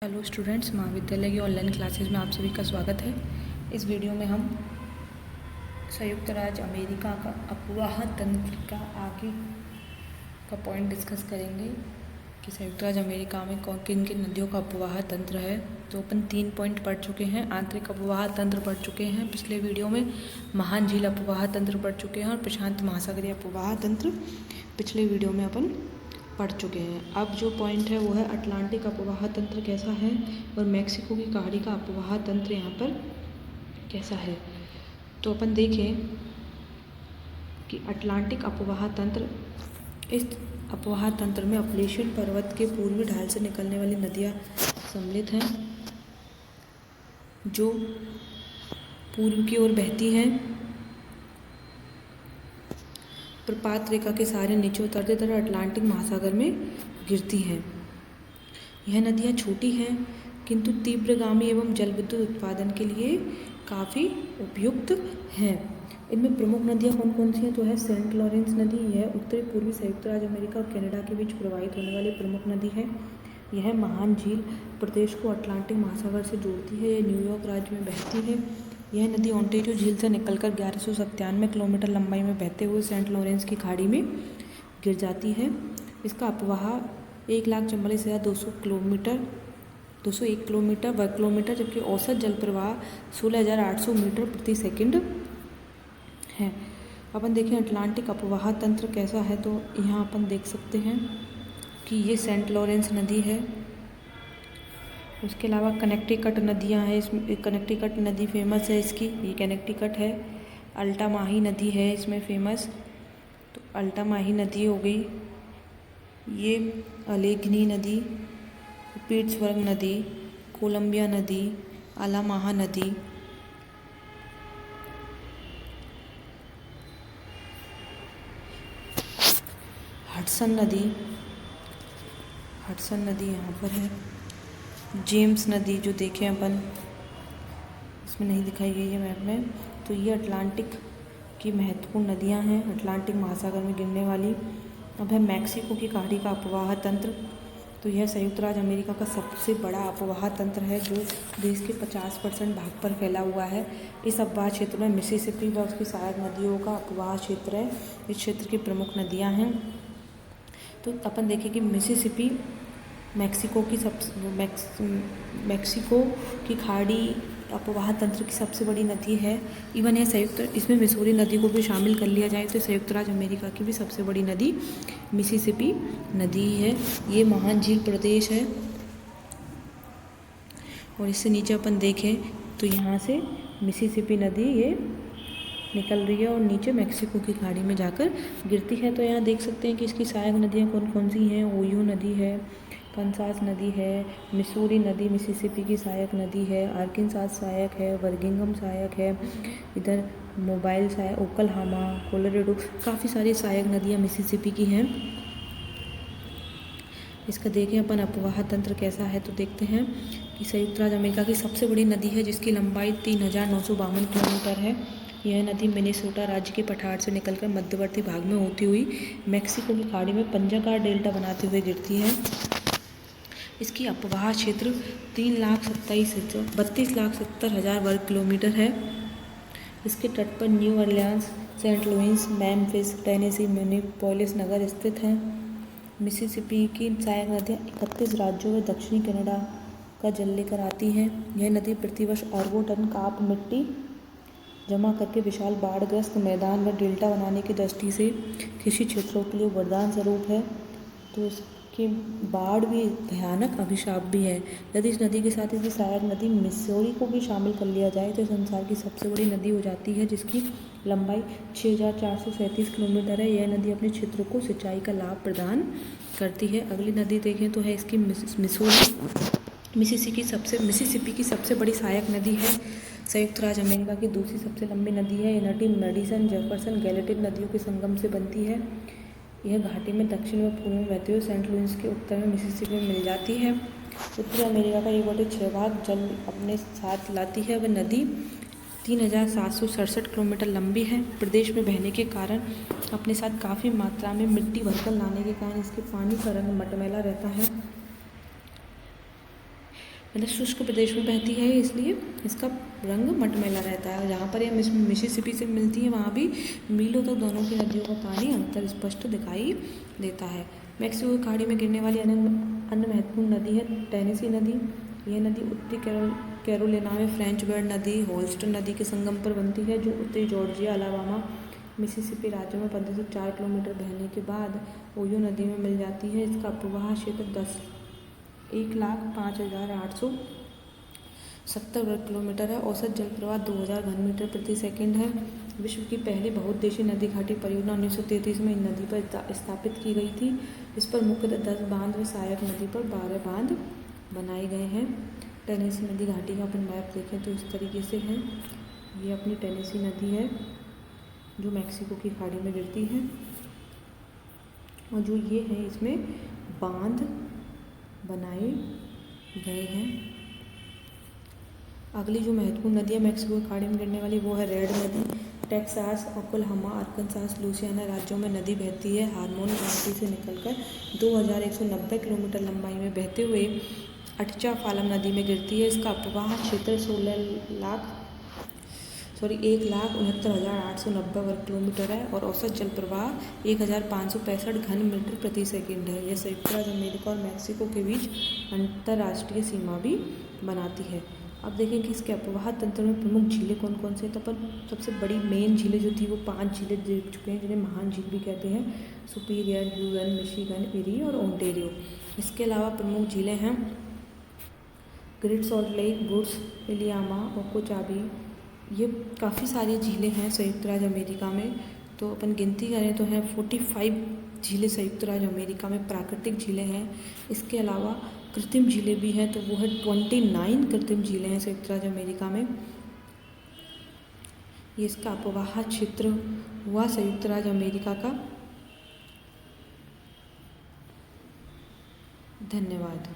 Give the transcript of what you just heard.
Hello students, महाविद्यालय की online classes में आप सभी का स्वागत है। इस वीडियो में हम संयुक्त राज्य अमेरिका का अफवाह तंत्र का आगे का पॉइंट डिस्कस करेंगे कि संयुक्त राज्य अमेरिका में किन किन नदियों का अफवाह तंत्र है। तो अपन 3 पॉइंट पढ़ चुके हैं। आंतरिक अफवाह तंत्र पढ़ चुके हैं पिछले वीडियो में, महान झील अफवाह तंत्र पढ़ चुके हैं और प्रशांत महासागरीय अफवाह तंत्र पिछले वीडियो में अपन पढ़ चुके हैं। अब जो पॉइंट है वो है अटलांटिक अफवाह तंत्र कैसा है और मैक्सिको की खाड़ी का अफवाह तंत्र यहाँ पर कैसा है। तो अपन देखें कि अटलांटिक अफवाह तंत्र, इस अफवाह तंत्र में अपलेशियन पर्वत के पूर्वी ढाल से निकलने वाली नदियाँ सम्मिलित हैं जो पूर्व की ओर बहती हैं। प्रपात रेखा के सारे नीचे उतरते तरह अटलांटिक महासागर में गिरती हैं। यह नदियाँ छोटी हैं किंतु तीव्रगामी एवं जल विद्युत उत्पादन के लिए काफ़ी उपयुक्त हैं। इनमें प्रमुख नदियाँ कौन कौन सी हैं? तो है सेंट लॉरेंस नदी। यह उत्तरी पूर्वी संयुक्त राज्य अमेरिका और कनाडा के बीच प्रवाहित होने वाली प्रमुख नदी है। यह महान झील प्रदेश को अटलांटिक महासागर से जोड़ती है। यह न्यूयॉर्क राज्य में बहती है। यह नदी ओंटारियो झील से निकलकर 1197 किलोमीटर लंबाई में बहते हुए सेंट लॉरेंस की खाड़ी में गिर जाती है। इसका अपवाह 1,44,201 वर्ग किलोमीटर जबकि औसत जल प्रवाह 16,800 मीटर प्रति सेकंड है। अपन देखें अटलांटिक अपवाह तंत्र कैसा है। तो यहाँ अपन देख सकते हैं कि ये सेंट लॉरेंस नदी है। उसके अलावा कनेक्टिकट नदियाँ हैं। इसमें कनेक्टिकट नदी फेमस है इसकी, ये कनेक्टिकट है। अल्टामाही नदी है इसमें फेमस, तो अल्टामाही नदी हो गई। ये अलेघनी नदी, पीट्सबर्ग नदी, कोलंबिया नदी, अलामाहा नदी, हडसन नदी यहाँ पर है। जेम्स नदी जो देखें अपन, इसमें नहीं दिखाई गई है मैप में। तो ये अटलांटिक की महत्वपूर्ण नदियाँ हैं, अटलांटिक महासागर में गिरने वाली। अब है मैक्सिको की खाड़ी का अफवाह तंत्र। तो यह संयुक्त राज्य अमेरिका का सबसे बड़ा अफवाह तंत्र है जो देश के 50% भाग पर फैला हुआ है। इस अफवाह क्षेत्र में मिसिसिपी व उसकी सहायक नदियों का अफवाह क्षेत्र है। इस क्षेत्र की प्रमुख नदियाँ हैं। तो अपन देखें कि मिसिसिपी मैक्सिको की खाड़ी अफवाह तंत्र की सबसे बड़ी नदी है। इवन इसमें मिसूरी नदी को भी शामिल कर लिया जाए तो संयुक्त राज्य अमेरिका की भी सबसे बड़ी नदी मिसिसिपी नदी है। ये महान झील प्रदेश है और इससे नीचे अपन देखें तो यहाँ से मिसिसिपी नदी ये निकल रही है और नीचे मैक्सिको की खाड़ी में जाकर गिरती है। तो यहाँ देख सकते हैं कि इसकी सहायक नदियाँ कौन कौन सी हैं। ओयो नदी है, कंसास नदी है, मिसूरी नदी मिसिसिपी की सहायक नदी है, आर्कांसास सहायक है, वर्गिंगम सहायक है, इधर मोबाइल सहायक, ओकलहामा, कोलोराडो, काफ़ी सारी सहायक नदियाँ मिसिसिपी की हैं। इसका देखें अपन अफवाह तंत्र कैसा है। तो देखते हैं कि संयुक्त राज्य अमेरिका की सबसे बड़ी नदी है जिसकी लंबाई 3,952 किलोमीटर है। यह नदी मिनेसोटा राज्य के पठार से निकलकर मध्यवर्ती भाग में होती हुई मैक्सिको की खाड़ी में पंजाकार डेल्टा बनाते हुए गिरती है। इसकी अपवाह क्षेत्र 32,70,000 वर्ग किलोमीटर है। इसके तट पर New Orleans, Saint Louis, Memphis, Tennessee, Minneapolis नगर स्थित हैं। मिसिसिपी की सहायक नदियाँ 31 राज्यों व दक्षिणी कनाडा का जल लेकर आती हैं। यह नदी प्रतिवर्ष अरबों टन काप मिट्टी जमा करके विशाल बाढ़ग्रस्त मैदान व डेल्टा बनाने की दृष्टि से कृषि क्षेत्रों के लिए वरदान स्वरूप है। तो इसकी बाढ़ भी भयानक अभिशाप भी है। यदि इस नदी के साथ इसकी सहायक नदी मिसौरी को भी शामिल कर लिया जाए तो संसार की सबसे बड़ी नदी हो जाती है जिसकी लंबाई 6,437 किलोमीटर है। यह नदी अपने क्षेत्र को सिंचाई का लाभ प्रदान करती है। अगली नदी देखें तो है इसकी मिसिसिपी की सबसे बड़ी सहायक नदी है। संयुक्त राज्य अमेरिका की दूसरी सबसे लंबी नदी है। यह नदी मेडिसन, जेफरसन, गैलेटिन नदियों के संगम से बनती है। यह घाटी में दक्षिण व पूर्व में बहते हुए सेंट लुइस के उत्तर में मिसिसिपी में मिल जाती है। उत्तरी अमेरिका का 1/6 भाग जल अपने साथ लाती है। वह नदी 3,767 किलोमीटर लंबी है। प्रदेश में बहने के कारण अपने साथ काफ़ी मात्रा में मिट्टी भरकर लाने के कारण इसके पानी का रंग मटमैला रहता है। मतलब शुष्क प्रदेश में बहती है, इसलिए इसका रंग मटमैला रहता है। जहाँ पर यह मिसिसिपी से मिलती है वहाँ भी मीलों तक दोनों की नदियों का पानी अंतर स्पष्ट दिखाई देता है। मैक्सिको की खाड़ी में गिरने वाली अन्य महत्वपूर्ण नदी है टेनेसी नदी। यह नदी उत्तरी कैरोलिना में फ्रेंच बेड नदी होल्स्टन नदी के संगम पर बनती है, जो उत्तरी जॉर्जिया, अलाबामा, मिसिसिपी राज्यों में 15 से 4 किलोमीटर बहने के बाद ओयो नदी में मिल जाती है। इसका प्रवाह क्षेत्र 1,05,870 वर्ग किलोमीटर है। औसत जल प्रवाह 2000 घन मीटर प्रति सेकंड है। विश्व की पहली बहुउद्देशीय नदी घाटी परियोजना 1933 में इन नदी पर स्थापित की गई थी। इस पर मुख्यतः 10 बांध व सहायक नदी पर 12 बांध बनाए गए हैं। टेनेसी नदी घाटी का अपन मैप देखें तो इस तरीके से है। ये अपनी टेनेसी नदी है जो मैक्सिको की खाड़ी में गिरती है, और जो ये है इसमें बांध बनाए गए हैं। अगली जो महत्वपूर्ण नदी है मैक्सिको की खाड़ी में गिरने वाली वो है रेड नदी। टेक्सास, ओक्लाहोमा, अरकानसास, लुइसियाना राज्यों में नदी बहती है। हार्मोन काउंटी से निकलकर 2190 किलोमीटर लंबाई में बहते हुए अटचाफालम नदी में गिरती है। इसका प्रवाह क्षेत्र 1,69,890 वर्ग किलोमीटर है और औसत जल प्रवाह 1,565 घन मीटर प्रति सेकंड है। यह संयुक्त राज्य अमेरिका और मैक्सिको के बीच अंतर्राष्ट्रीय सीमा भी बनाती है। अब देखें कि इसके अपवाह तंत्र में प्रमुख झीलें कौन कौन से। तो पर सबसे बड़ी मेन झीलें जो थी वो 5 झीलें देख चुके हैं, जिन्हें महान झील भी कहते हैं। सुपीरियर, ह्यूरन, मिशिगन, इरी और ओंटेरियो। इसके अलावा प्रमुख झीलें हैं ग्रेट सॉल्ट लेक, वुड्स, इलियामा, ओकोचाबी। ये काफ़ी सारी झीलें हैं संयुक्त राज्य अमेरिका में। तो अपन गिनती करें तो हैं 45 झीलें संयुक्त राज्य अमेरिका में प्राकृतिक झीलें हैं। इसके अलावा कृत्रिम झीलें भी हैं, तो वो है 29 कृत्रिम झीलें हैं संयुक्त राज्य अमेरिका में। ये इसका अपवाह क्षेत्र हुआ संयुक्त राज्य अमेरिका का। धन्यवाद।